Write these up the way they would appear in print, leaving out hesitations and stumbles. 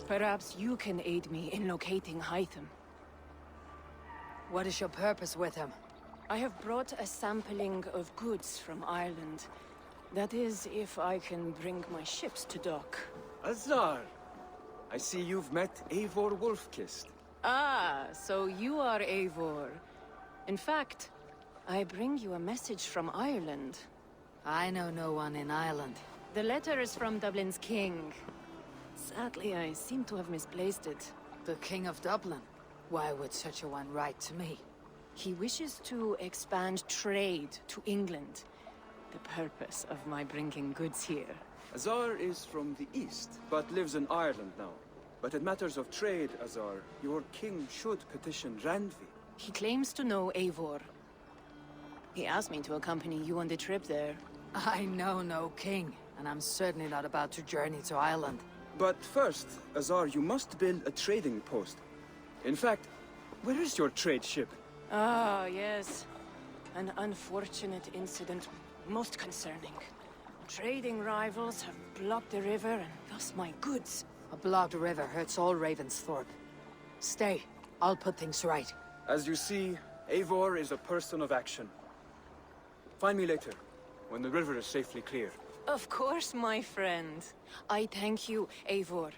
Perhaps you can aid me in locating Hytham. What is your purpose with him? I have brought a sampling of goods from Ireland. That is, if I can bring my ships to dock. Azar! I see you've met Eivor Wolfkist. Ah, so you are Eivor. In fact, I bring you a message from Ireland. I know no one in Ireland. The letter is from Dublin's king. Sadly, I seem to have misplaced it. The King of Dublin? Why would such a one write to me? He wishes to expand trade to England. The purpose of my bringing goods here. Azar is from the east, but lives in Ireland now. But in matters of trade, Azar, your king should petition Randvi. He claims to know Eivor. He asked me to accompany you on the trip there. I know no king, and I'm certainly not about to journey to Ireland. But first, Azar, you must build a trading post. In fact, where is your trade ship? Ah, yes. An unfortunate incident, most concerning. Trading rivals have blocked the river and thus my goods. A blocked river hurts all Ravensthorpe. Stay. I'll put things right. As you see, Eivor is a person of action. Find me later, when the river is safely clear. Of course, my friend. I thank you, Eivor.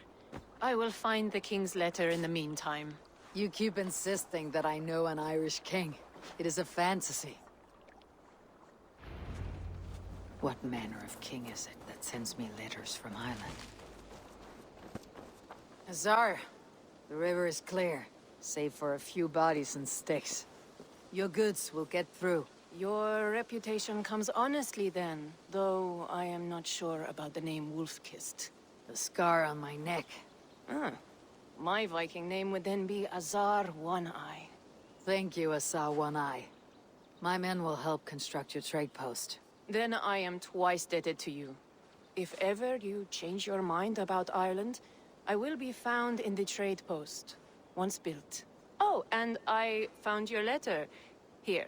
I will find the king's letter in the meantime. You keep insisting that I know an Irish king. It is a fantasy. What manner of king is it that sends me letters from Ireland? Azar, the river is clear, save for a few bodies and sticks. Your goods will get through. Your reputation comes honestly then, though I am not sure about the name Wolfkist. The scar on my neck. Ah, my Viking name would then be Azar One-Eye. Thank you, Azar One-Eye. My men will help construct your trade post. Then I am twice indebted to you. If ever you change your mind about Ireland, I will be found in the trade post, once built. Oh, and I found your letter. Here.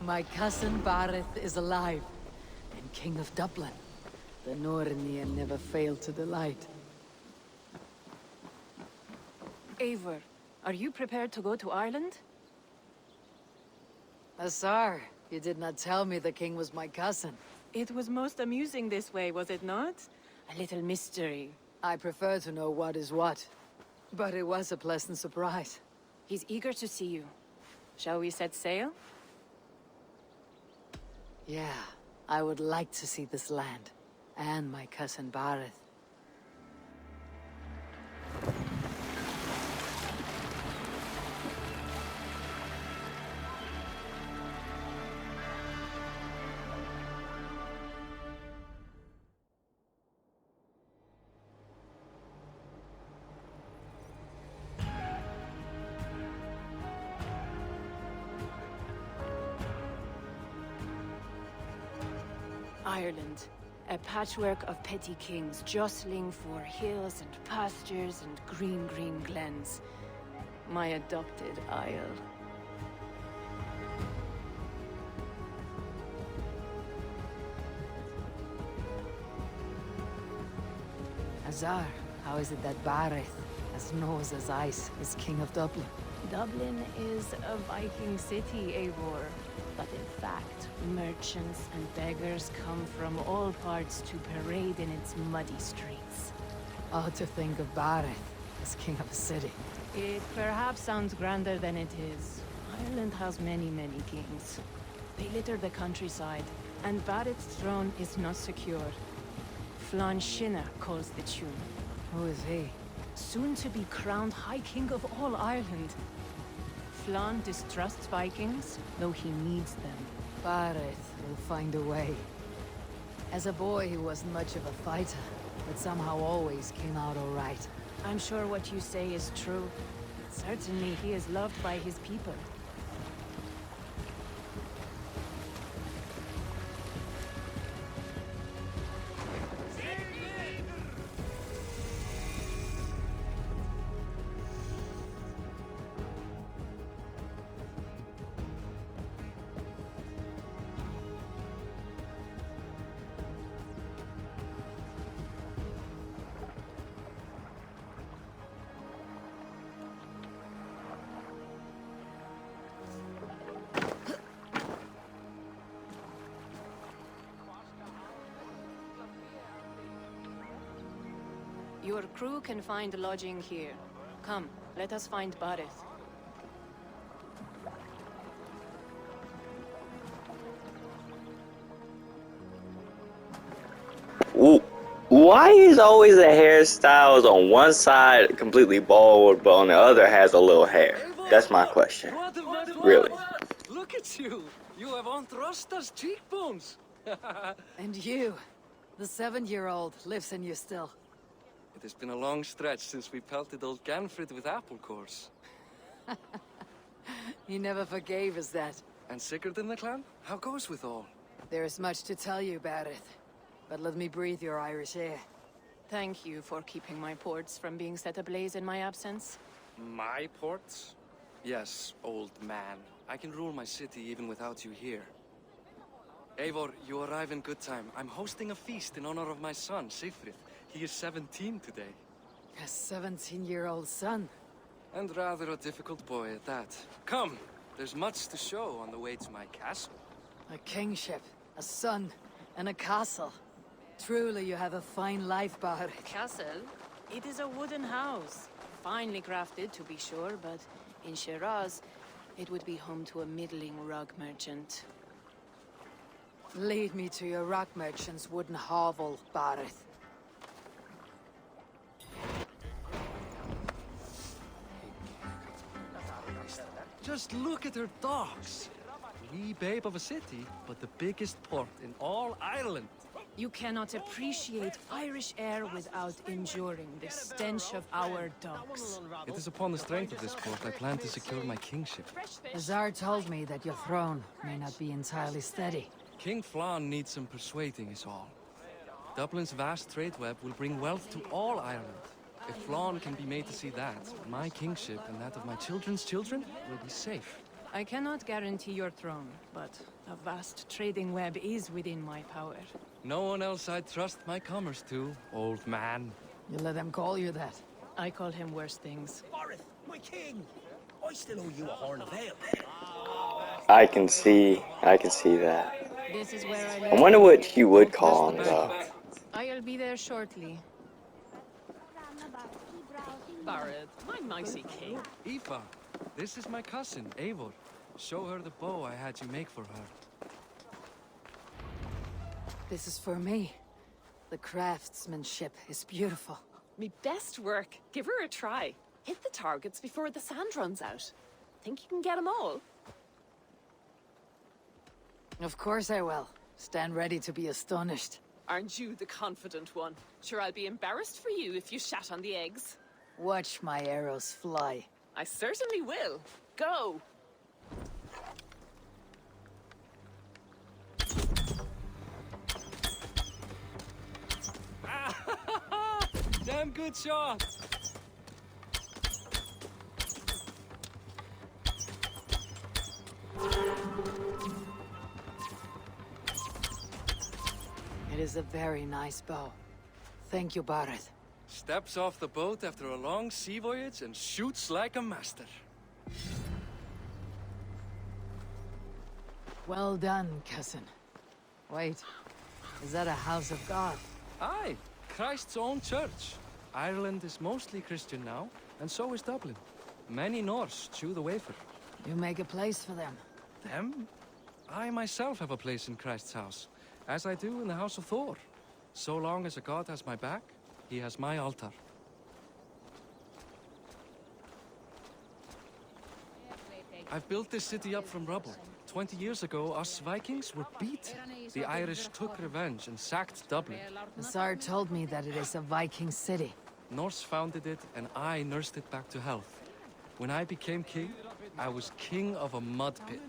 My cousin Bareth is alive, and King of Dublin. The Nornian never failed to delight. Eivor, are you prepared to go to Ireland? Azar, you did not tell me the king was my cousin. It was most amusing this way, was it not? A little mystery. I prefer to know what is what. But it was a pleasant surprise. He's eager to see you. Shall we set sail? Yeah, I would like to see this land. And my cousin Bareth. Ireland. A patchwork of petty kings jostling for hills and pastures and green glens. My adopted isle. Azar, how is it that Bareth, as knows as ice, is king of Dublin? Dublin is a Viking city, Eivor. But in fact, merchants and beggars come from all parts to parade in its muddy streets. Oh, to think of Bareth as king of a city. It perhaps sounds grander than it is. Ireland has many kings. They litter the countryside, and Barrett's throne is not secure. Flann Sinna calls the tune. Who is he? Soon to be crowned High King of all Ireland. Flann distrusts Vikings, though he needs them. Bareth will find a way. As a boy, he wasn't much of a fighter, but somehow always came out all right. I'm sure what you say is true. Certainly he is loved by his people. Your crew can find lodging here. Come, let us find Bareth. Why is always the hairstyles on one side completely bald, but on the other has a little hair? That's my question. Really. Look at you! You have Aunt Rosta's cheekbones! And you, the 7-year-old, lives in you still. It has been a long stretch since we pelted old Ganfrid with apple cores. He never forgave us that. And Sigurd in the clan? How goes with all? There is much to tell you, Bareth. But let me breathe your Irish air. Thank you for keeping my ports from being set ablaze in my absence. My ports? Yes, old man. I can rule my city even without you here. Eivor, you arrive in good time. I'm hosting a feast in honor of my son, Sigfrid. He is 17 today. A 17-year-old son. And rather a difficult boy at that. Come, there's much to show on the way to my castle. A kingship, a son, and a castle. Truly, you have a fine life, Bareth. Castle? It is a wooden house. Finely crafted, to be sure, but in Shiraz, it would be home to a middling rug merchant. Lead me to your rock merchant's wooden hovel, Bareth. Just look at her docks. Wee babe of a city, but the biggest port in all Ireland. You cannot appreciate Irish air without enduring the stench of our docks. It is upon the strength of this port I plan to secure my kingship. Azar told me that your throne may not be entirely steady. King Flann needs some persuading is all. Dublin's vast trade web will bring wealth to all Ireland. If Flann can be made to see that, my kingship and that of my children's children will be safe. I cannot guarantee your throne, but a vast trading web is within my power. No one else I'd trust my commerce to, old man. You let them call you that. I call him worse things. Bareth, my king! I still owe you a horn of ale. I can see that. This is where I I live. wonder what you would call him, though. I'll be there shortly. Bareth, my mighty king. Aoife, this is my cousin, Eivor. Show her the bow I had you make for her. This is for me. The craftsmanship is beautiful. Me best work. Give her a try. Hit the targets before the sand runs out. Think you can get them all? Of course I will. Stand ready to be astonished. Aren't you the confident one? Sure, I'll be embarrassed for you if you shat on the eggs. Watch my arrows fly. I certainly will. Go! Damn good shot! It is a very nice bow. Thank you, Bareth. Steps off the boat after a long sea voyage and shoots like a master. Well done, cousin. Wait, is that a house of God? Aye, Christ's own church. Ireland is mostly Christian now, and so is Dublin. Many Norse chew the wafer. You make a place for them. Them? I myself have a place in Christ's house, as I do in the house of Thor. So long as a god has my back, he has my altar. I've built this city up from rubble. 20 years ago, us Vikings were beaten. The Irish took revenge and sacked Dublin. Azar told me that it is a Viking city. Norse founded it, and I nursed it back to health. When I became king, I was king of a mud pit.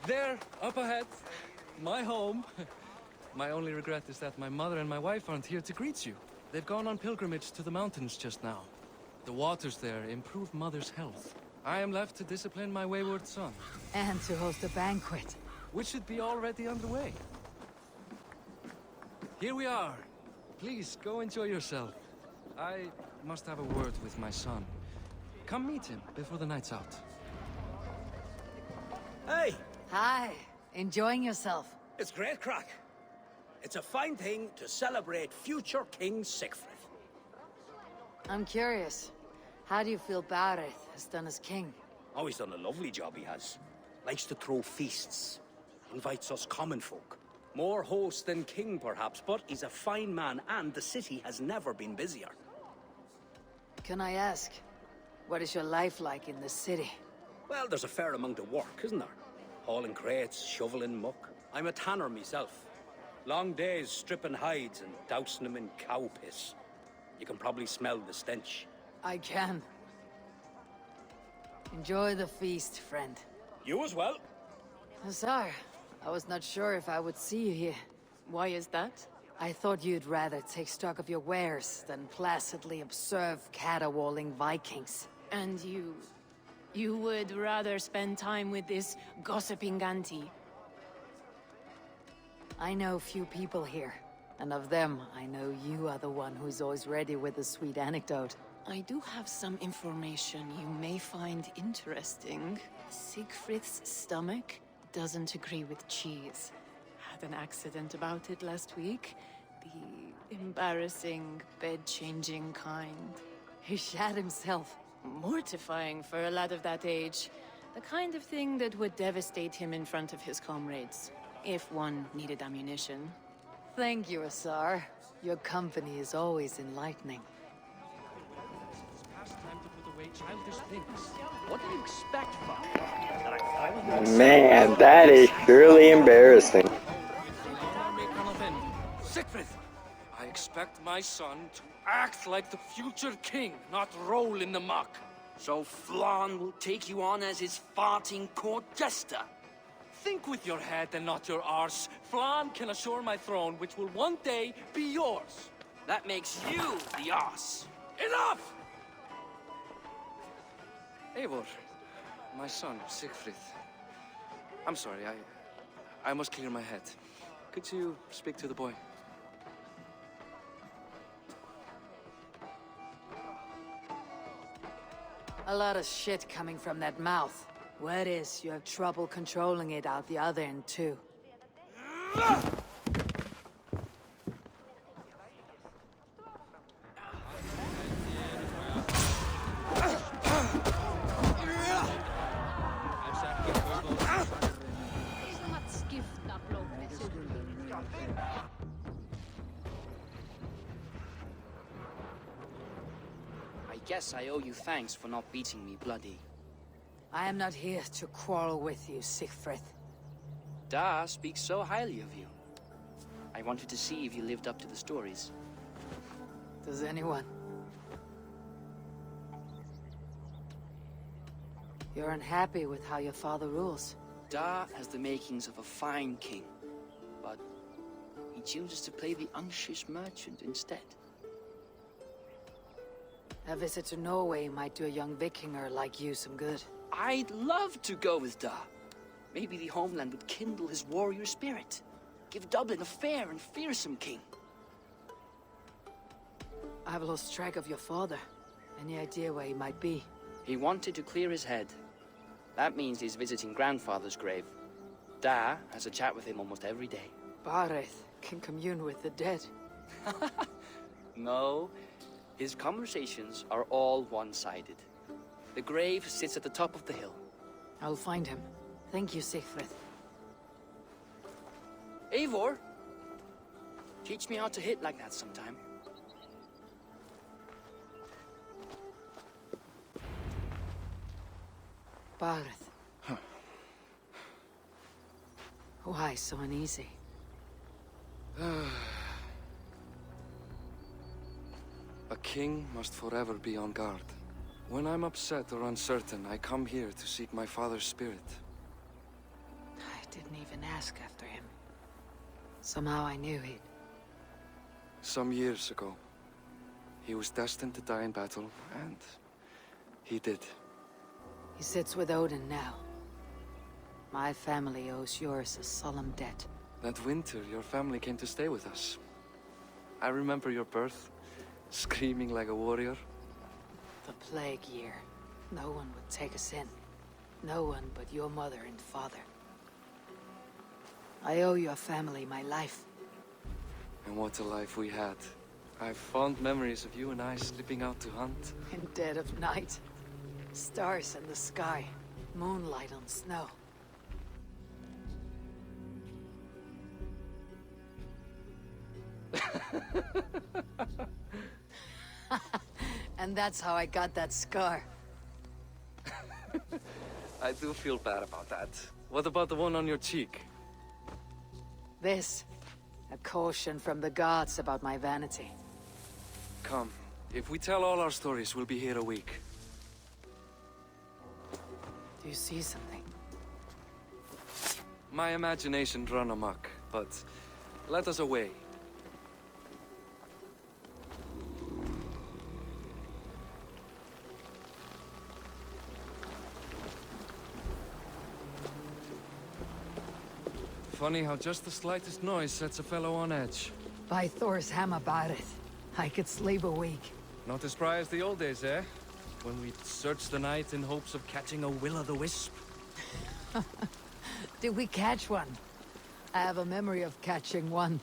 There, up ahead, my home. My only regret is that my mother and my wife aren't here to greet you. They've gone on pilgrimage to the mountains just now. The waters there improve mother's health. I am left to discipline my wayward son, And to host a banquet. which should be already underway. Here we are. Please, go enjoy yourself. I must have a word with my son. Come meet him before the night's out. Hey, Hi, enjoying yourself. it's great crack. It's a fine thing to celebrate future King Sigfrid. I'm curious. How do you feel Bareth has done as king? Oh, he's done a lovely job, he has. Likes to throw feasts. Invites us common folk. More host than king, perhaps, but he's a fine man, and the city has never been busier. Can I ask, what is your life like in the city? Well, there's a fair amount of work, isn't there? Hauling crates, shoveling muck. I'm a tanner myself. Long days stripping hides and dousing them in cow piss. You can probably smell the stench. I can. Enjoy the feast, friend. You as well. Hussar, I was not sure if I would see you here. Why is that? I thought you'd rather take stock of your wares than placidly observe caterwauling Vikings. And you would rather spend time with this gossiping auntie? I know few people here, and of them, I know you are the one who's always ready with a sweet anecdote. I do have some information you may find interesting. Siegfried's stomach doesn't agree with cheese. Had an accident about it last week. The embarrassing, bed-changing kind. He shat himself. Mortifying for a lad of that age. The kind of thing that would devastate him in front of his comrades. If one needed ammunition. Thank you, Hussar. Your company is always enlightening. Past time to put away childish things. What do you expect from me? That I will Man, that is surely embarrassing. Siegfried! I expect my son to act like the future king, not roll in the muck. So Flan will take you on as his farting court jester? Think with your head and not your arse. Flan can assure my throne, which will one day be yours. That makes you the ass. Enough! Eivor, my son, Siegfried. I'm sorry, I must clear my head. Could you speak to the boy? A lot of shit coming from that mouth. Word is, you have trouble controlling it out the other end, too. I guess I owe you thanks for not beating me bloody. I am not here to quarrel with you, Siegfried. Da speaks so highly of you. I wanted to see if you lived up to the stories. Does anyone? You're unhappy with how your father rules. Da has the makings of a fine king, but he chooses to play the unctuous merchant instead. A visit to Norway might do a young Vikinger like you some good. I'd love to go with Da. Maybe the homeland would kindle his warrior spirit. Give Dublin a fair and fearsome king. I've lost track of your father. Any idea where he might be? He wanted to clear his head. That means he's visiting grandfather's grave. Da has a chat with him almost every day. Bareth can commune with the dead. No, his conversations are all one-sided. The grave sits at the top of the hill. I'll find him. Thank you, Siegfried. Eivor, teach me how to hit like that sometime. Bareth. Why so uneasy? A king must forever be on guard. When I'm upset or uncertain, I come here to seek my father's spirit. I didn't even ask after him. Somehow I knew he'd... Some years ago, he was destined to die in battle, and he did. He sits with Odin now. My family owes yours a solemn debt. That winter, your family came to stay with us. I remember your birth, screaming like a warrior. The plague year. No one would take us in. No one but your mother and father. I owe your family my life. And what a life we had. I have fond memories of you and I slipping out to hunt. In dead of night. Stars in the sky. Moonlight on snow. And that's how I got that scar. I do feel bad about that. What about the one on your cheek? This. A caution from the gods about my vanity. Come. If we tell all our stories, we'll be here a week. Do you see something? My imagination run amok, but let us away. Funny how just the slightest noise sets a fellow on edge. By Thor's hammer, Barith. I could sleep a week. Not as spry as the old days, eh? When we'd search the night in hopes of catching a will-o'-the-wisp. Did we catch one? I have a memory of catching one.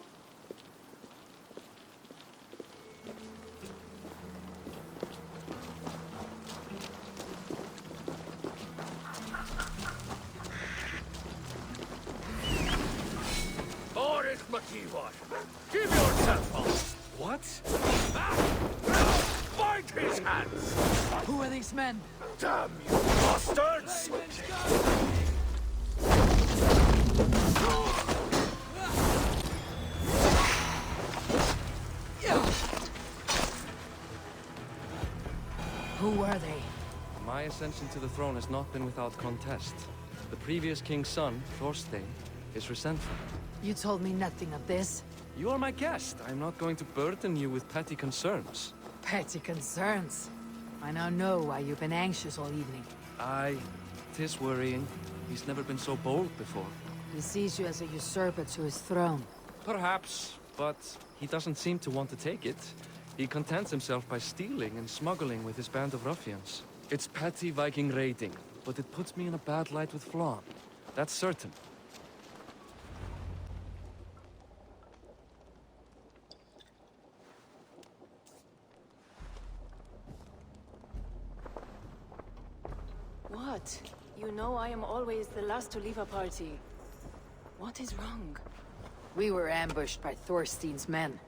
Give yourself up! What? Find his hands! Who are these men? Damn you bastards! Who were they? My ascension to the throne has not been without contest. The previous king's son, Thorstein, is resentful. You told me nothing of this. You are my guest. I'm not going to burden you with petty concerns. Petty concerns. I now know why you've been anxious all evening. Aye, 'tis worrying. He's never been so bold before. He sees you as a usurper to his throne. Perhaps, but he doesn't seem to want to take it. He contents himself by stealing and smuggling with his band of ruffians. It's petty Viking raiding, but it puts me in a bad light with Flann. That's certain. What? You know I am always the last to leave a party. What is wrong? We were ambushed by Thorstein's men.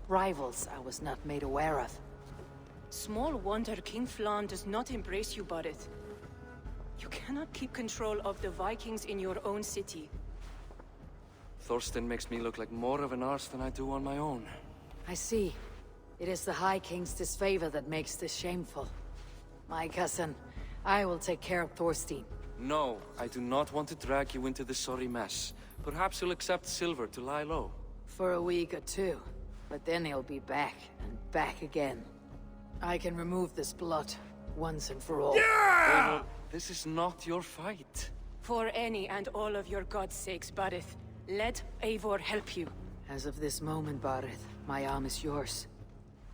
Rivals I was not made aware of. Small wonder King Flann does not embrace you, Barith. You cannot keep control of the Vikings in your own city. Thorstein makes me look like more of an arse than I do on my own. I see. It is the High King's disfavor that makes this shameful. My cousin, I will take care of Thorstein. No, I do not want to drag you into this sorry mess. Perhaps you'll accept silver to lie low. For a week or two. But then he'll be back, and back again. I can remove this blot, once and for all. Eivor, this is not your fight. For any and all of your gods' sakes, Barith, let Eivor help you. As of this moment, Barith, my arm is yours.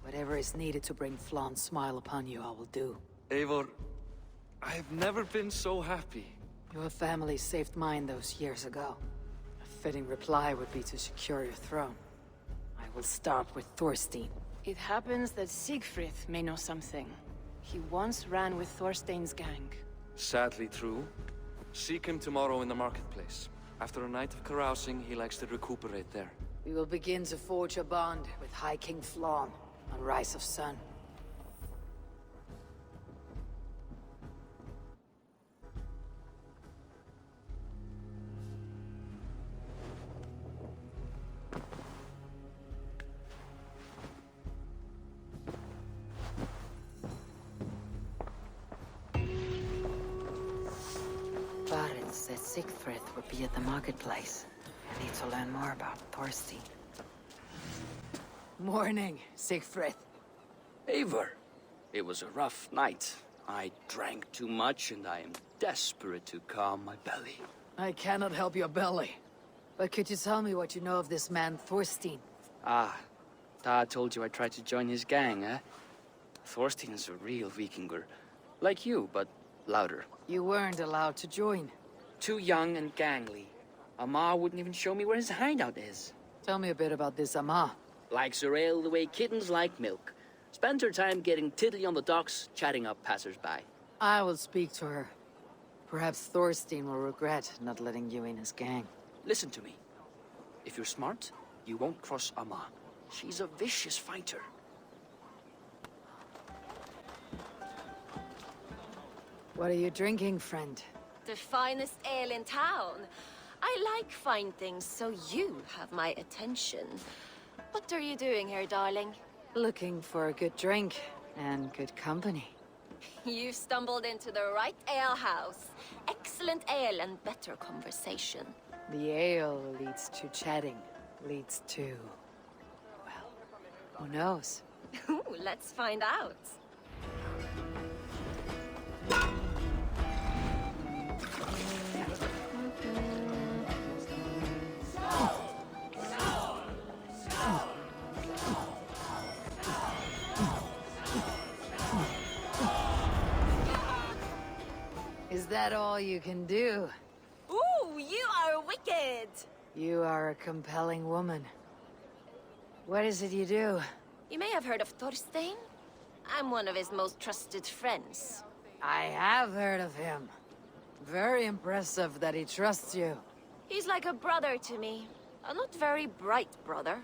Whatever is needed to bring Flann's smile upon you, I will do. Eivor, I have never been so happy. Your family saved mine those years ago. A fitting reply would be to secure your throne. I will start with Thorstein. It happens that Siegfried may know something. He once ran with Thorstein's gang. Sadly true. Seek him tomorrow in the marketplace. After a night of carousing, he likes to recuperate there. We will begin to forge a bond with High King Flann on Rise of Sun. Barith said Siegfried would be at the marketplace. I need to learn more about Thorstein. Morning, Siegfried. Eivor, it was a rough night. I drank too much and I am desperate to calm my belly. I cannot help your belly. But could you tell me what you know of this man, Thorstein? Ah, Dad told you I tried to join his gang, eh? Thorstein is a real Vikinger. Like you, but louder. You weren't allowed to join. Too young and gangly. Amar wouldn't even show me where his hideout is. Tell me a bit about this Amar. Likes her ale the way kittens like milk. Spends her time getting tiddly on the docks, chatting up passers-by. I will speak to her. Perhaps Thorstein will regret not letting you in his gang. Listen to me. If you're smart, you won't cross Amma. She's a vicious fighter. What are you drinking, friend? The finest ale in town. I like fine things, so you have my attention. What are you doing here, darling? Looking for a good drink and good company. You've stumbled into the right alehouse. Excellent ale and better conversation. The ale leads to chatting, leads to... well, who knows? Ooh, let's find out. Is that all you can do? Ooh, you are wicked! You are a compelling woman. What is it you do? You may have heard of Thorstein. I'm one of his most trusted friends. I have heard of him. Very impressive that he trusts you. He's like a brother to me. A not very bright brother.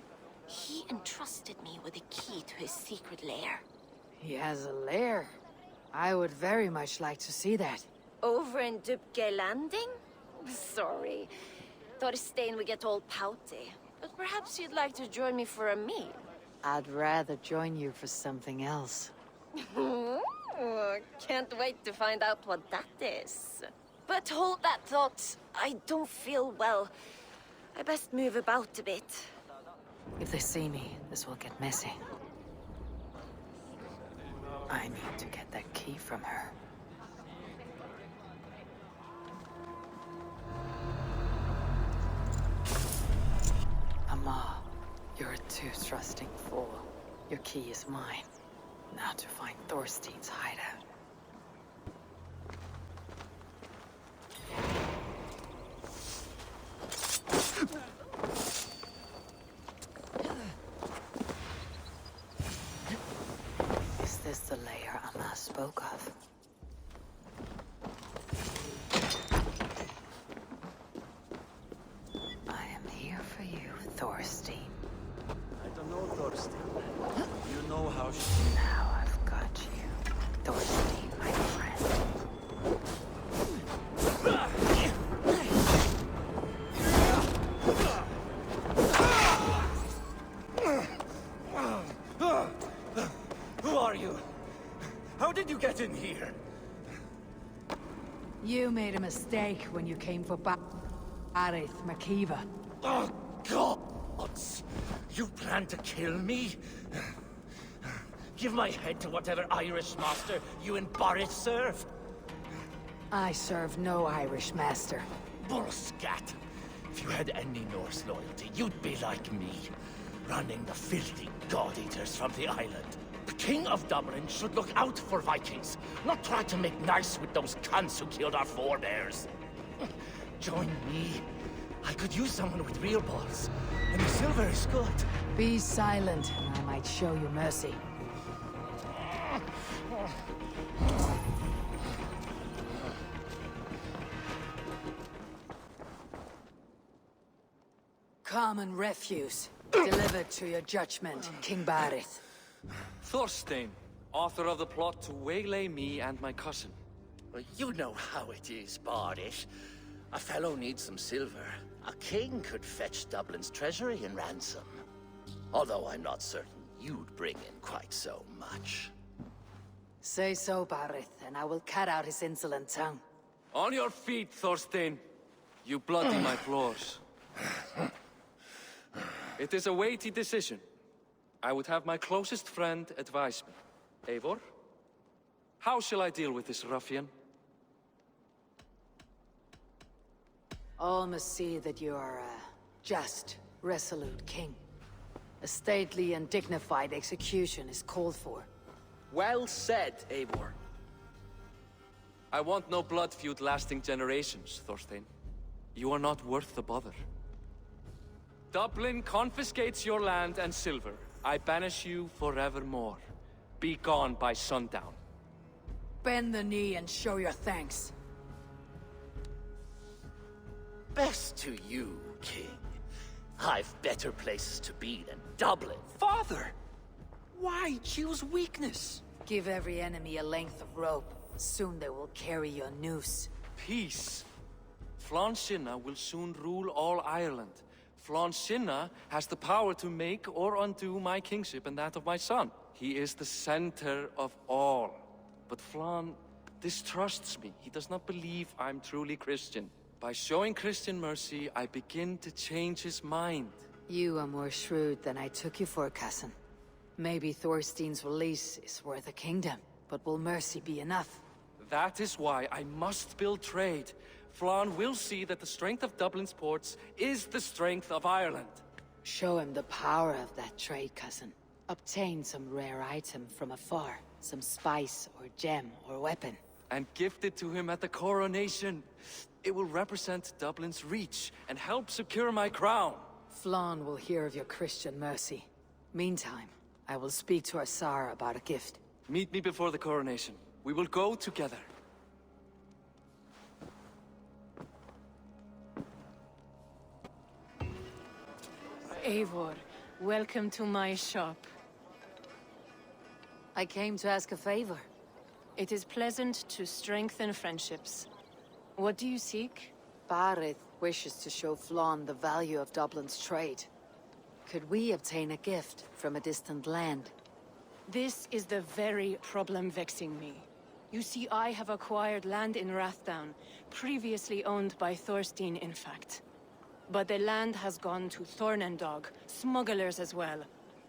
He entrusted me with the key to his secret lair. He has a lair. I would very much like to see that. Over in Dubke Landing? Sorry. Thorstein would get all pouty. But perhaps you'd like to join me for a meal. I'd rather join you for something else. Ooh, can't wait to find out what that is. But hold that thought. I don't feel well. I best move about a bit. If they see me, this will get messy. I need to get that key from her. Amma, you're a too trusting fool. Your key is mine. Now to find Thorstein's hideout. Is this the lair Amma spoke of? I am here for you, Thorstein. I don't know Thorstein. You know how she... Now I've got you, Thorstein, my friend. Who are you? How did you get in here? You made a mistake when you came for Barith Makiva. Oh, gods! You plan to kill me? Give my head to whatever Irish master you and Boris serve. I serve no Irish master. Bullscat! If you had any Norse loyalty, you'd be like me, running the filthy god-eaters from the island. The King of Dublin should look out for Vikings, not try to make nice with those cunts who killed our forebears. Join me. I could use someone with real balls, and the silver is good. Be silent, and I might show you mercy. Common refuse. Delivered to your judgment, King Barith. Thorstein, author of the plot to waylay me and my cousin. Well, you know how it is, Bardish. A fellow needs some silver. A king could fetch Dublin's treasury in ransom. Although I'm not certain you'd bring in quite so much. Say so, Barith, and I will cut out his insolent tongue. On your feet, Thorstein. You bloody my floors. It is a weighty decision. I would have my closest friend advise me. Eivor? How shall I deal with this ruffian? All must see that you are a just, resolute king. A stately and dignified execution is called for. Well said, Eivor. I want no blood feud lasting generations, Thorstein. You are not worth the bother. Dublin confiscates your land and silver. I banish you forevermore. Be gone by sundown. Bend the knee and show your thanks. Best to you, King. I've better places to be than Dublin. Father! Why choose weakness? Give every enemy a length of rope. Soon they will carry your noose. Peace. Flann Sinna will soon rule all Ireland. Flann Sinna has the power to make or undo my kingship and that of my son. He is the center of all. But Flann distrusts me. He does not believe I'm truly Christian. By showing Christian mercy, I begin to change his mind. You are more shrewd than I took you for, cousin. Maybe Thorstein's release is worth a kingdom, but will mercy be enough? That is why I must build trade. Flann will see that the strength of Dublin's ports is the strength of Ireland. Show him the power of that trade, cousin. Obtain some rare item from afar. Some spice or gem or weapon. And gift it to him at the coronation. It will represent Dublin's reach and help secure my crown. Flann will hear of your Christian mercy. Meantime, I will speak to Azar about a gift. Meet me before the coronation. We will go together. Eivor, welcome to my shop. I came to ask a favor. It is pleasant to strengthen friendships. What do you seek? Barith wishes to show Flann the value of Dublin's trade. Could we obtain a gift from a distant land? This is the very problem vexing me. You see, I have acquired land in Rathdown, previously owned by Thorstein, in fact. But the land has gone to Thornendog, smugglers as well.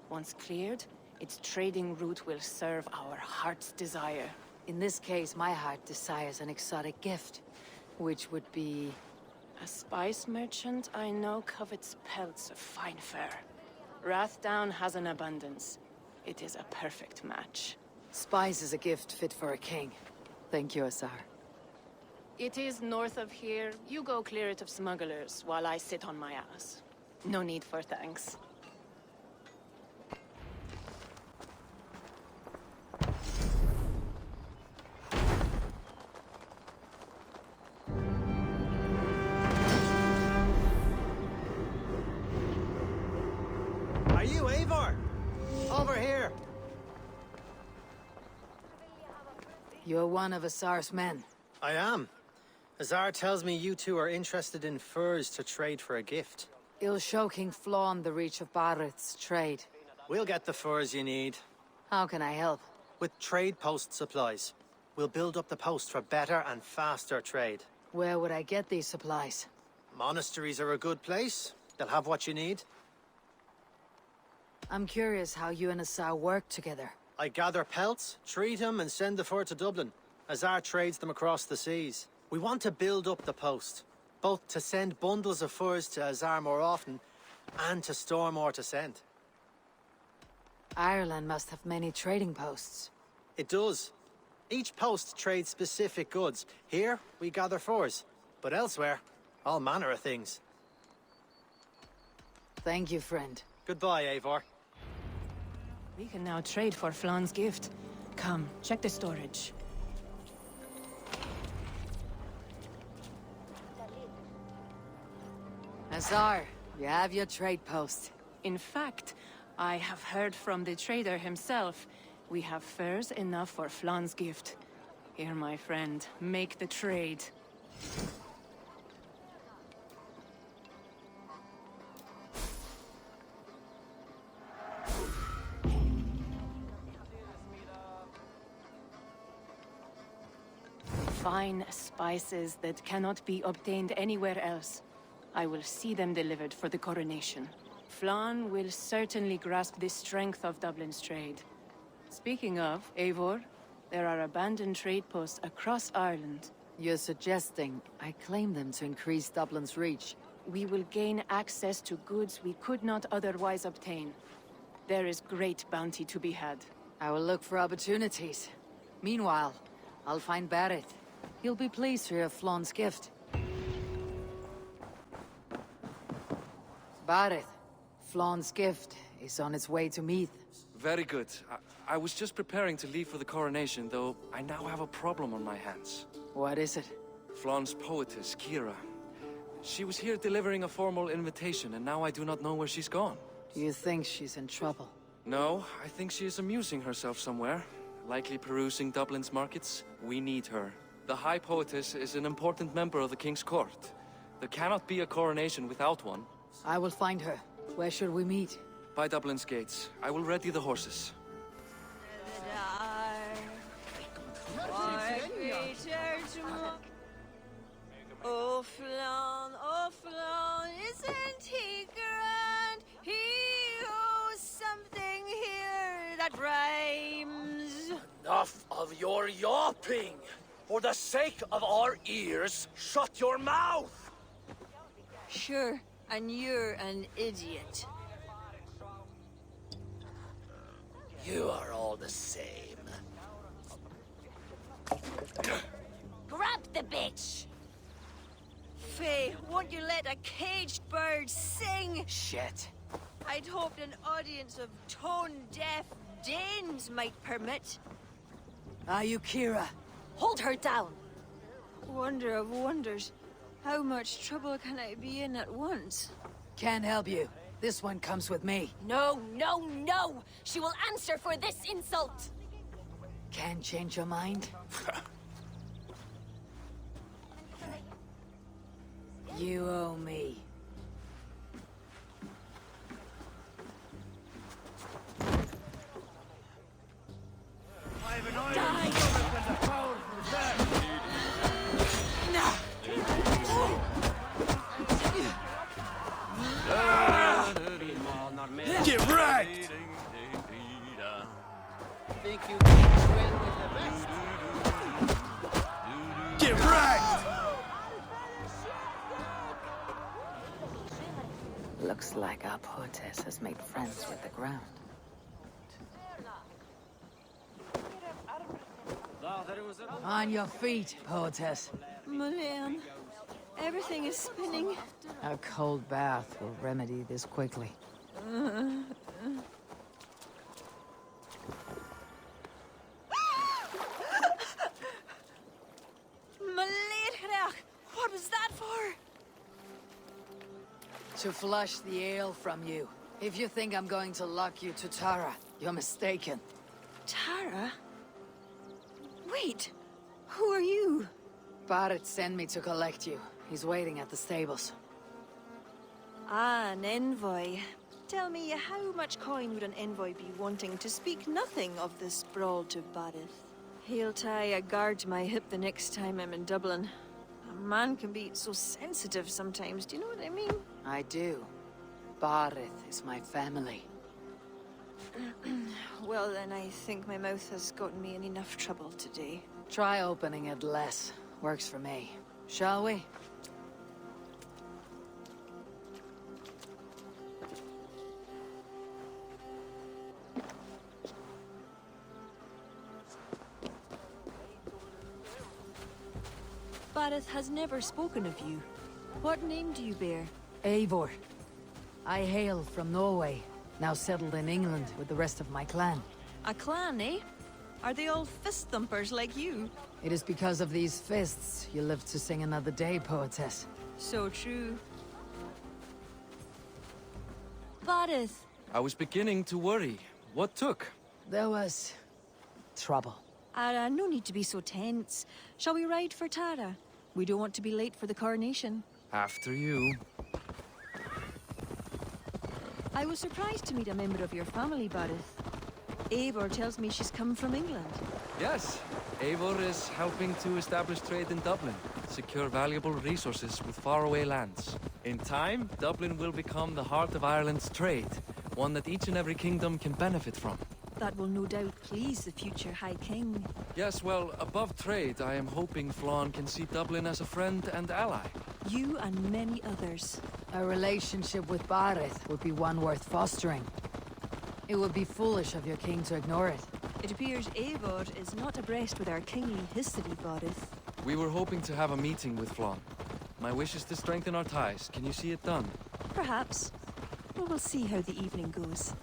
Once cleared, its trading route will serve our heart's desire. In this case, my heart desires an exotic gift, which would be... A spice merchant I know covets pelts of fine fur. Rathdown has an abundance. It is a perfect match. Spice is a gift fit for a king. Thank you, Azar. It is north of here. You go clear it of smugglers, while I sit on my ass. No need for thanks. Are you Eivor? Over here! You're one of Azar's men. I am. Azar tells me you two are interested in furs to trade for a gift. It'll show King Flann the reach of Barith's trade. We'll get the furs you need. How can I help? With trade post supplies. We'll build up the post for better and faster trade. Where would I get these supplies? Monasteries are a good place. They'll have what you need. I'm curious how you and Azar work together. I gather pelts, treat them, and send the fur to Dublin. Azar trades them across the seas. We want to build up the post, both to send bundles of furs to Azar more often, and to store more to send. Ireland must have many trading posts. It does. Each post trades specific goods. Here, we gather furs. But elsewhere, all manner of things. Thank you, friend. Goodbye, Eivor. We can now trade for Flann's gift. Come, check the storage. Azar, you have your trade post. In fact, I have heard from the trader himself. We have furs enough for Flann's gift. Here, my friend, make the trade. Fine spices that cannot be obtained anywhere else. I will see them delivered for the coronation. Flann will certainly grasp the strength of Dublin's trade. Speaking of, Eivor, there are abandoned trade posts across Ireland. You're suggesting I claim them to increase Dublin's reach. We will gain access to goods we could not otherwise obtain. There is great bounty to be had. I will look for opportunities. Meanwhile, I'll find Barith. He'll be pleased to hear of Flann's gift. Barith, Flawn's gift is on its way to Meath. Very good. I was just preparing to leave for the coronation, though I now have a problem on my hands. What is it? Flawn's poetess, Kira. She was here delivering a formal invitation, and now I do not know where she's gone. Do you think she's in trouble? No, I think she is amusing herself somewhere. Likely perusing Dublin's markets. We need her. The High Poetess is an important member of the King's Court. There cannot be a coronation without one. I will find her. Where should we meet? By Dublin's gates. I will ready the horses. Oh Flan, isn't he grand? He owes something here that rhymes. Enough of your yawping! For the sake of our ears, shut your mouth! Sure, and you're an idiot. You are all the same. Grab the bitch! Faye, won't you let a caged bird sing? Shit. I'd hoped an audience of tone-deaf Danes might permit. Are you Kira? Hold her down! Wonder of wonders. How much trouble can I be in at once? Can't help you. This one comes with me. No, no, no! She will answer for this insult! Can't change your mind? You owe me. Get right! Think you can win with the best? Get right! Looks like our poetess has made friends with the ground. On your feet, poetess. Mulan, everything is spinning. A cold bath will remedy this quickly. Maledhrach, what was that for? To flush the ale from you. If you think I'm going to lock you to Tara, you're mistaken. Tara? Wait, who are you? Barrett sent me to collect you. He's waiting at the stables. Ah, an envoy. Tell me, how much coin would an envoy be wanting to speak nothing of the sprawl to Barrett? He'll tie a guard to my hip the next time I'm in Dublin. A man can be so sensitive sometimes, do you know what I mean? I do. Barrett is my family. Well, then I think my mouth has gotten me in enough trouble today. Try opening it less. Works for me. Shall we? Barrett has never spoken of you. What name do you bear? Eivor. I hail from Norway, now settled in England with the rest of my clan. A clan, eh? Are they all fist thumpers like you? It is because of these fists you live to sing another day, poetess. So true. Barrett. I was beginning to worry. What took? There was... trouble. No need to be so tense. Shall we ride for Tara? We don't want to be late for the coronation. After you. I was surprised to meet a member of your family, Barrett. Eivor tells me she's come from England. Yes, Eivor is helping to establish trade in Dublin, secure valuable resources with faraway lands. In time, Dublin will become the heart of Ireland's trade, one that each and every kingdom can benefit from. That will no doubt please the future High King. Yes, well, above trade, I am hoping Flann can see Dublin as a friend and ally. You and many others. A relationship with Barrett would be one worth fostering. It would be foolish of your king to ignore it. It appears Eivor is not abreast with our kingly history, Barrett. We were hoping to have a meeting with Flann. My wish is to strengthen our ties. Can you see it done? Perhaps. Well, we'll see how the evening goes.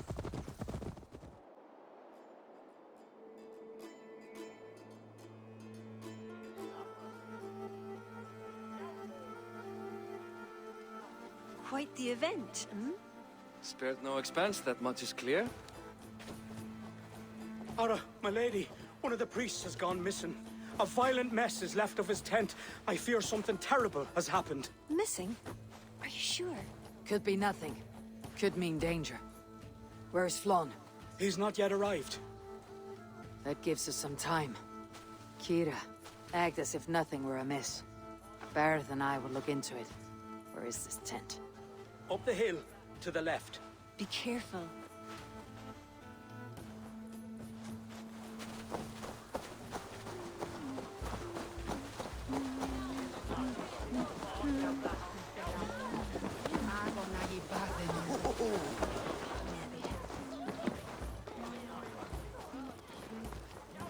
Quite the event, hmm? Spared no expense, that much is clear. Ara, my lady, one of the priests has gone missing. A violent mess is left of his tent. I fear something terrible has happened. Missing? Are you sure? Could be nothing. Could mean danger. Where's Flon? He's not yet arrived. That gives us some time. Kira, act as if nothing were amiss. Barrett and I will look into it. Where is this tent? Up the hill, to the left. Be careful.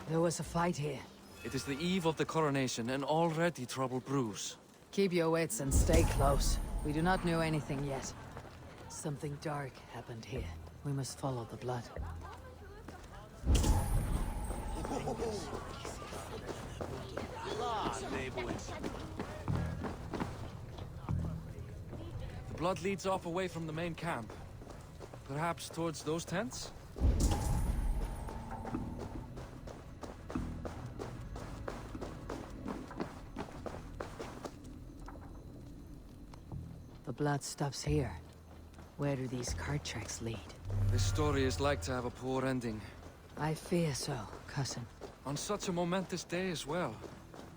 There was a fight here. It is the eve of the coronation, and already trouble brews. Keep your wits and stay close. We do not know anything yet. Something dark happened here. We must follow the blood. The blood leads off away from the main camp. Perhaps towards those tents? The blood stops here. Where do these cart tracks lead? This story is like to have a poor ending. I fear so, cousin. On such a momentous day as well.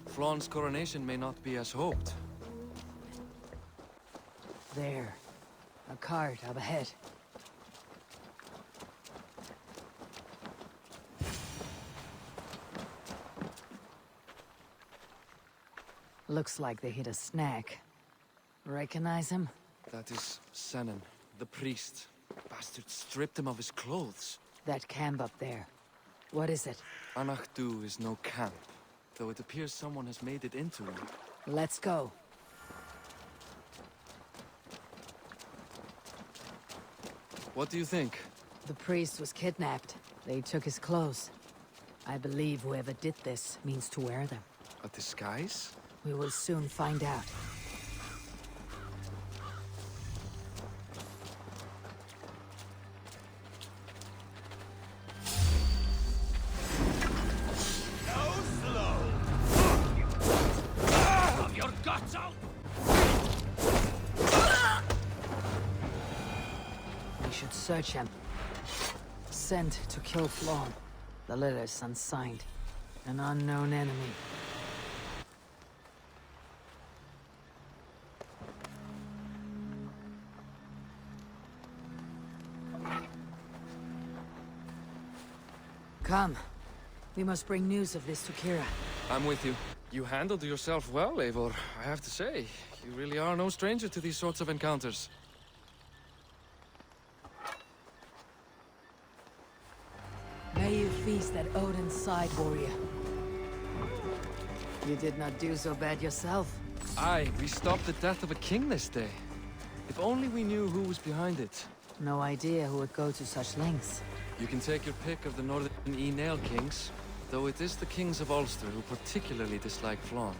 Flaun's coronation may not be as hoped. There. A cart up ahead. Looks like they hit a snack. Recognize him? That is Senan, the priest. Bastard stripped him of his clothes. That camp up there. What is it? Anachdu is no camp, though it appears someone has made it into one. Let's go. What do you think? The priest was kidnapped. They took his clothes. I believe whoever did this means to wear them. A disguise? We will soon find out. We should search him. Sent to kill Flaun. The letter's unsigned. An unknown enemy. Come. We must bring news of this to Kira. I'm with you. You handled yourself well, Eivor, I have to say. You really are no stranger to these sorts of encounters. May you feast at Odin's side, warrior. You did not do so bad yourself. Aye, we stopped the death of a king this day. If only we knew who was behind it. No idea who would go to such lengths. You can take your pick of the northern Enale kings, though it is the kings of Ulster who particularly dislike Flaun.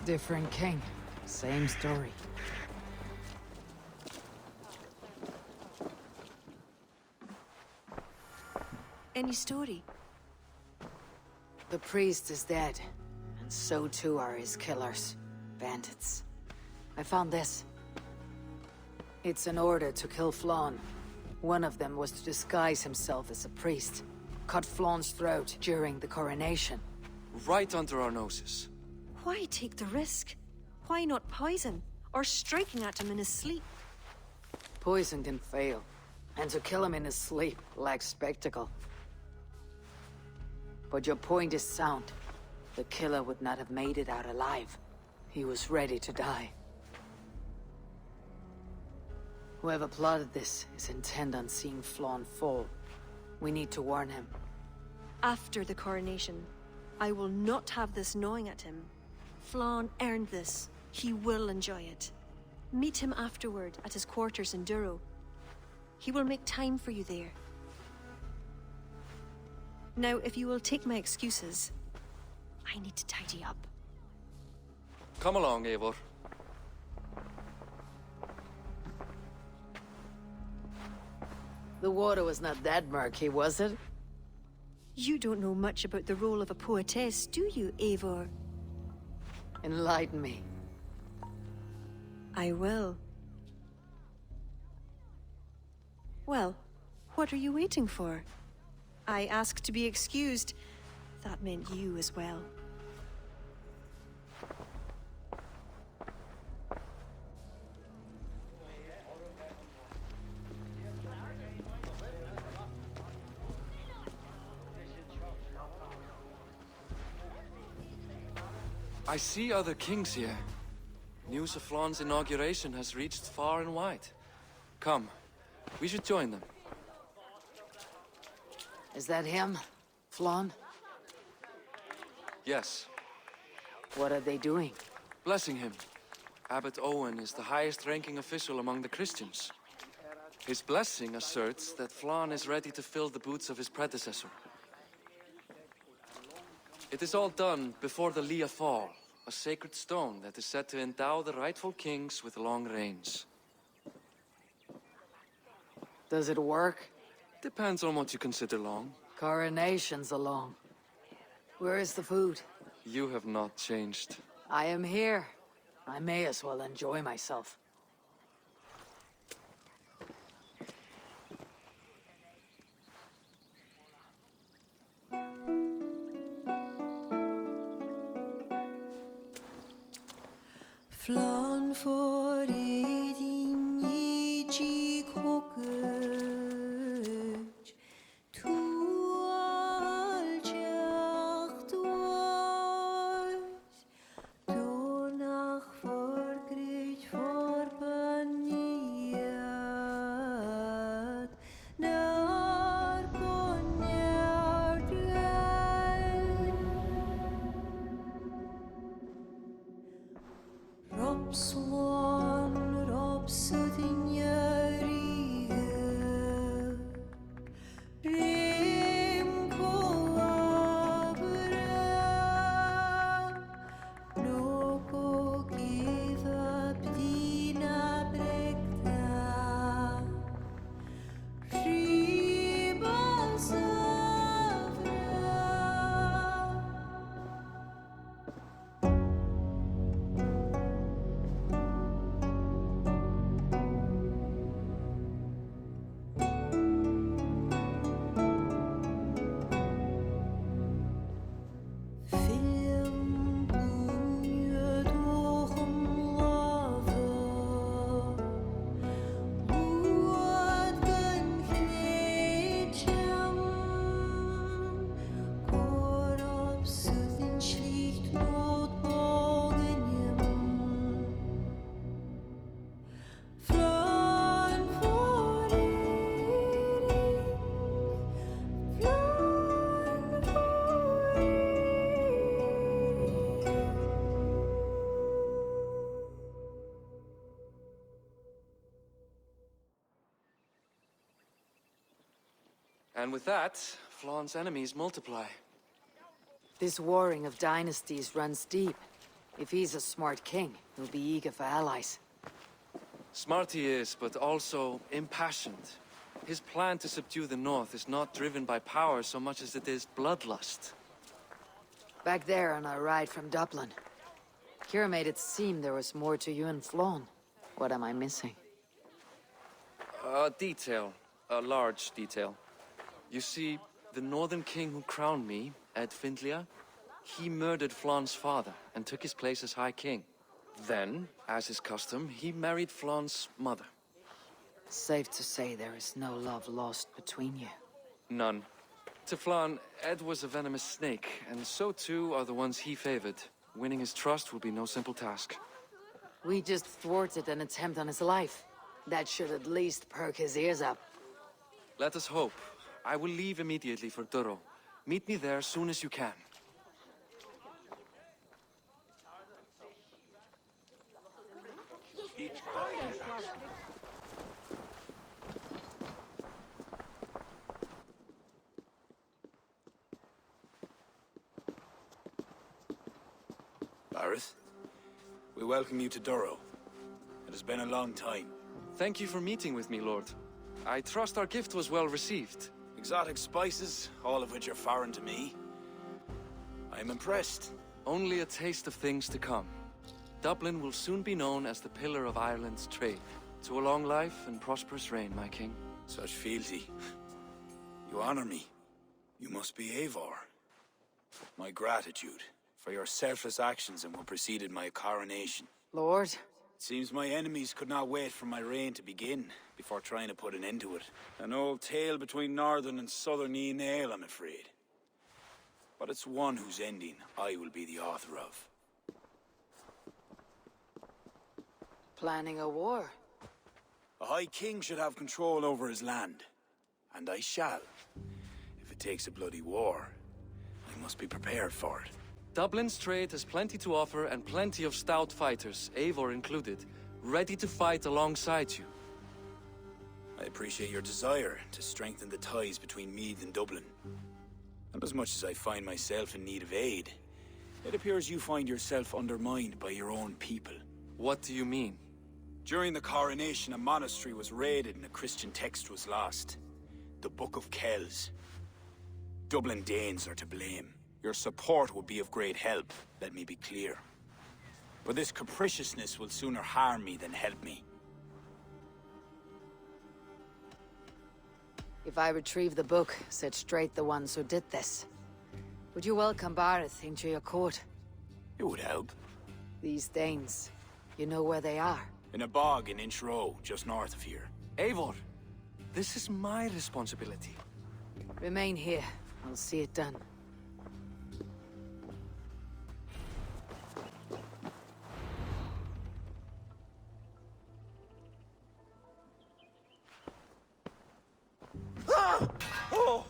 Different king. Same story. Any story? The priest is dead, and so too are his killers. Bandits. I found this. It's an order to kill Flaun. One of them was to disguise himself as a priest. Cut Flaun's throat during the coronation. Right under our noses. Why take the risk? Why not poison? Or striking at him in his sleep? Poison can fail. And to kill him in his sleep lacks spectacle. But your point is sound. The killer would not have made it out alive. He was ready to die. Whoever plotted this is intent on seeing Flaun fall. We need to warn him. After the coronation, I will not have this gnawing at him. Flaun earned this. He will enjoy it. Meet him afterward at his quarters in Duro. He will make time for you there. Now, if you will take my excuses, I need to tidy up. Come along, Eivor. The water was not that murky, was it? You don't know much about the role of a poetess, do you, Eivor? Enlighten me. I will. Well, what are you waiting for? I asked to be excused. That meant you as well. I see other kings here. News of Flaun's inauguration has reached far and wide. Come, we should join them. Is that him? Flaun? Yes, What are they doing? blessing him. Abbot Owen is the highest-ranking official among the Christians. His blessing asserts that Flaun is ready to fill the boots of his predecessor. It is all done before the Lia Fall, a sacred stone that is said to endow the rightful kings with long reigns. Does it work? Depends on what you consider long. Coronation's along. Where is the food? You have not changed. I am here. I may as well enjoy myself. Flan for din I chi kokej tu aljacht was donach for greit for paniat nar konjart Robswan, Robsudinjariga Rim koabra Noko giva pdina brekta Riba savra Film bluje dochem lava Luad gan knetjam Korop sudden schlicht not bogenjem Flan for And with that, Flaun's enemies multiply. This warring of dynasties runs deep. If he's a smart king, he'll be eager for allies. Smart he is, but also impassioned. His plan to subdue the north is not driven by power so much as it is bloodlust. Back there on our ride from Dublin, Kira made it seem there was more to you and Flaun. What am I missing? A detail. A large detail. You see, the northern king who crowned me, Ed Findlia, he murdered Flaun's father and took his place as High King. Then, as is custom, he married Flaun's mother. Safe to say there is no love lost between you. None. To Flaun, Ed was a venomous snake, and so too are the ones he favored. Winning his trust will be no simple task. We just thwarted an attempt on his life. That should at least perk his ears up. Let us hope. I will leave immediately for Durro. Meet me there as soon as you can. We welcome you to Durrow. It has been a long time. Thank you for meeting with me, Lord. I trust our gift was well received. Exotic spices, all of which are foreign to me. I am impressed. Only a taste of things to come. Dublin will soon be known as the pillar of Ireland's trade. To a long life and prosperous reign, my king. Such fealty. You honor me. You must be Eivor. My gratitude for your selfless actions and what preceded my coronation. Lord? It seems my enemies could not wait for my reign to begin before trying to put an end to it. An old tale between northern and southern Nael, I'm afraid. But it's one whose ending I will be the author of. Planning a war? A High King should have control over his land. And I shall. If it takes a bloody war, I must be prepared for it. Dublin's trade has plenty to offer and plenty of stout fighters, Eivor included, ready to fight alongside you. I appreciate your desire to strengthen the ties between Meath and Dublin. And as much as I find myself in need of aid, it appears you find yourself undermined by your own people. What do you mean? During the coronation, a monastery was raided and a Christian text was lost. The Book of Kells. Dublin Danes are to blame. Your support would be of great help, let me be clear. But this capriciousness will sooner harm me than help me. If I retrieve the book, set straight the ones who did this, would you welcome Bareth into your court? It would help. These Danes, you know where they are? In a bog in Inch Row, just north of here. Eivor, this is my responsibility. Remain here. I'll see it done. Oh!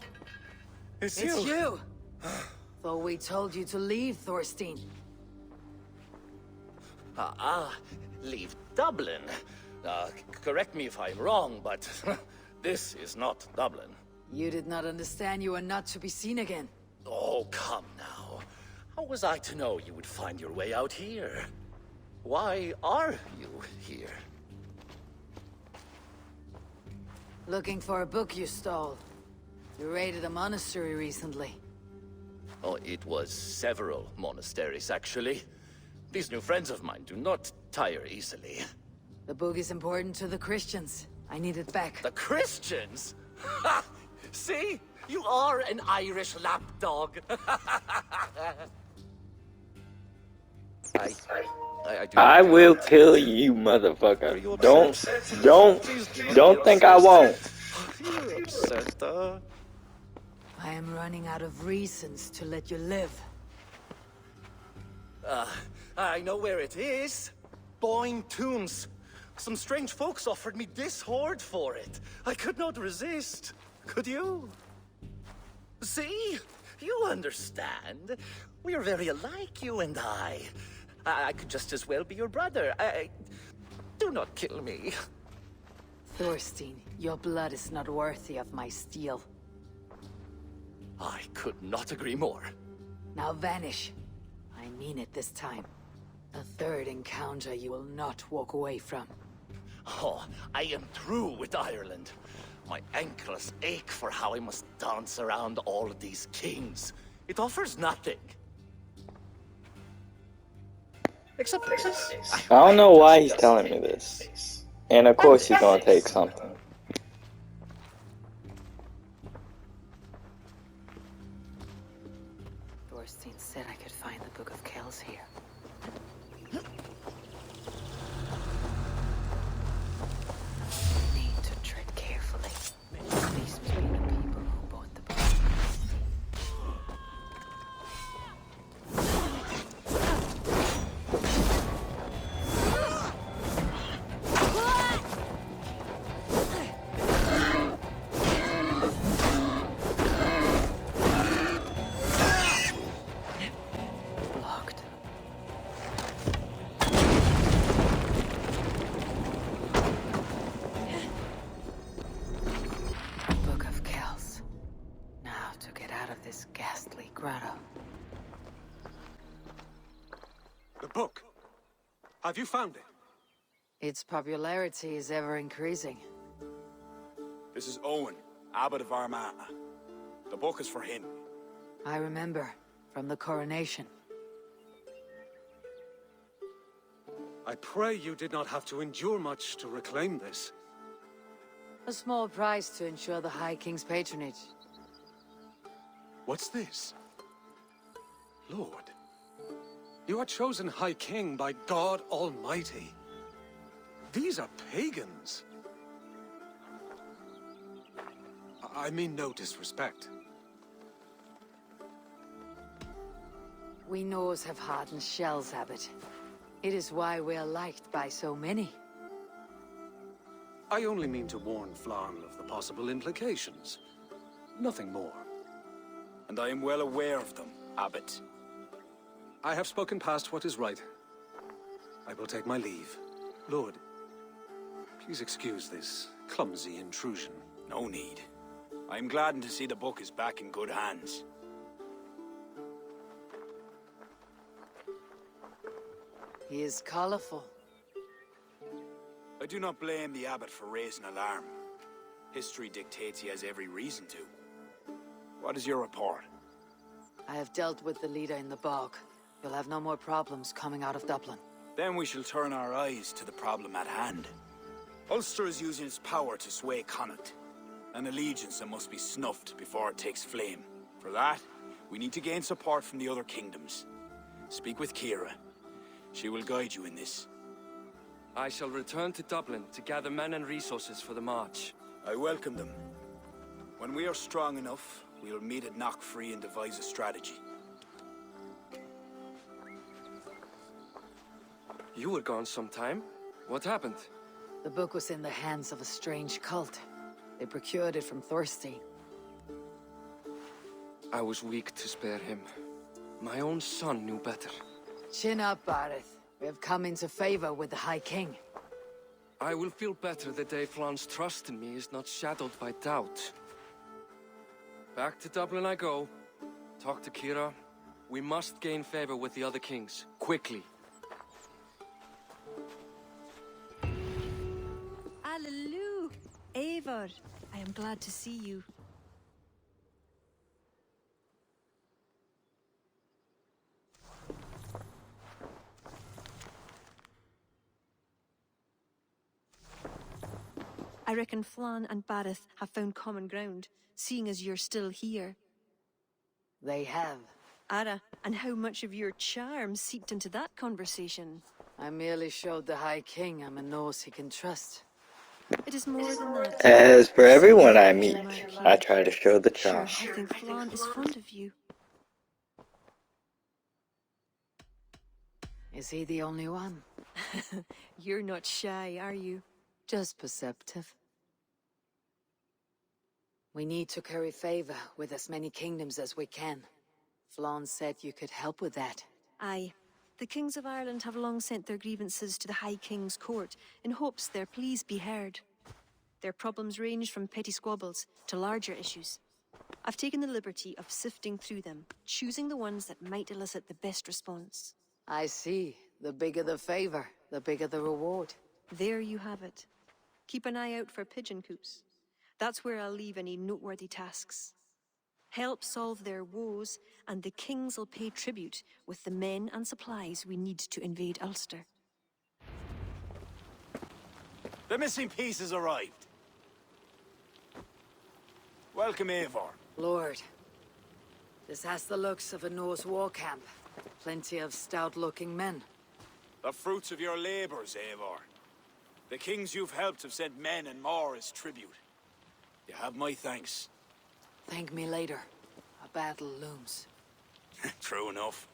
It's you! Thought we told you to leave, Thorstein. Leave Dublin. Correct me if I'm wrong, but this is not Dublin. You did not understand you are not to be seen again. Oh, come now. How was I to know you would find your way out here? Why are you here? Looking for a book you stole. You raided a monastery recently. Oh, it was several monasteries, actually. These new friends of mine do not tire easily. The book is important to the Christians. I need it back. The Christians? Ha! See? You are an Irish lapdog. I will kill you, motherfucker. Don't think I won't. You're upset, I am running out of reasons to let you live. I know where it is. Boyne Tombs. Some strange folks offered me this hoard for it. I could not resist. Could you? See? You understand. We are very alike, you and I. I could just as well be your brother. Do not kill me. Thorstein, your blood is not worthy of my steel. I could not agree more. Now vanish. I mean it this time. A third encounter you will not walk away from. Oh, I am through with Ireland. My ankles ache for how I must dance around all of these kings. It offers nothing. Except for this. I don't know why he's telling me this. And of course he's gonna take something. Thorstein said I could find the Book of Kells here. Need to tread carefully. These may be the people who bought the book. Have you found it? Its popularity is ever increasing. This is Owen, Abbot of Armagh. The book is for him. I remember, from the coronation. I pray you did not have to endure much to reclaim this. A small price to ensure the High King's patronage. What's this? Lord, you are chosen High King by God Almighty. These are pagans. I mean no disrespect. We Norse have hardened shells, Abbot. It is why we are liked by so many. I only mean to warn Flann of the possible implications. Nothing more. And I am well aware of them, Abbot. I have spoken past what is right. I will take my leave. Lord, please excuse this clumsy intrusion. No need. I am gladdened to see the book is back in good hands. He is colorful. I do not blame the abbot for raising alarm. History dictates he has every reason to. What is your report? I have dealt with the leader in the bog. You'll have no more problems coming out of Dublin. Then we shall turn our eyes to the problem at hand. Ulster is using its power to sway Connacht, an allegiance that must be snuffed before it takes flame. For that, we need to gain support from the other kingdoms. Speak with Kira. She will guide you in this. I shall return to Dublin to gather men and resources for the march. I welcome them. When we are strong enough, we will meet at Knockfree and devise a strategy. You were gone some time. What happened? The book was in the hands of a strange cult. They procured it from Thorstein. I was weak to spare him. My own son knew better. Chin up, Barith. We have come into favor with the High King. I will feel better the day Flann's trust in me is not shadowed by doubt. Back to Dublin I go. Talk to Kira. We must gain favor with the other kings. Quickly. Alleluia! Eivor, I am glad to see you. I reckon Flann and Barith have found common ground, seeing as you're still here. They have. Ara, and how much of your charm seeped into that conversation? I merely showed the High King I'm a Norse he can trust. It is more than that. As for everyone I meet, I try to show the charm. Sure, I think Flann is fond of you. Is he the only one? You're not shy, are you? Just perceptive. We need to curry favor with as many kingdoms as we can. Flann said you could help with that. Aye. The kings of Ireland have long sent their grievances to the High King's court in hopes their pleas be heard. Their problems range from petty squabbles to larger issues. I've taken the liberty of sifting through them, choosing the ones that might elicit the best response. I see. The bigger the favor, the bigger the reward. There you have it. Keep an eye out for pigeon coops. That's where I'll leave any noteworthy tasks. Help solve their woes, and the kings will pay tribute with the men and supplies we need to invade Ulster. The missing piece has arrived. Welcome, Eivor. Lord, this has the looks of a Norse war camp. Plenty of stout-looking men. The fruits of your labors, Eivor. The kings you've helped have sent men and more as tribute. You have my thanks. Thank me later. A battle looms. True enough.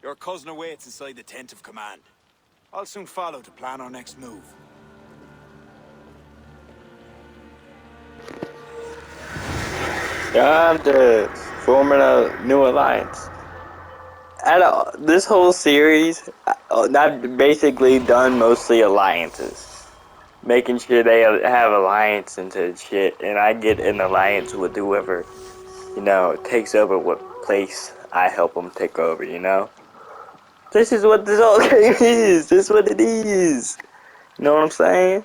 Your cousin awaits inside the tent of command. I'll soon follow to plan our next move. Time to form a new alliance. This whole series, I've basically done mostly alliances. Making sure they have alliance into shit, and I get an alliance with whoever, takes over what place I help them take over, This is what this whole game is. This is what it is. You know what I'm saying?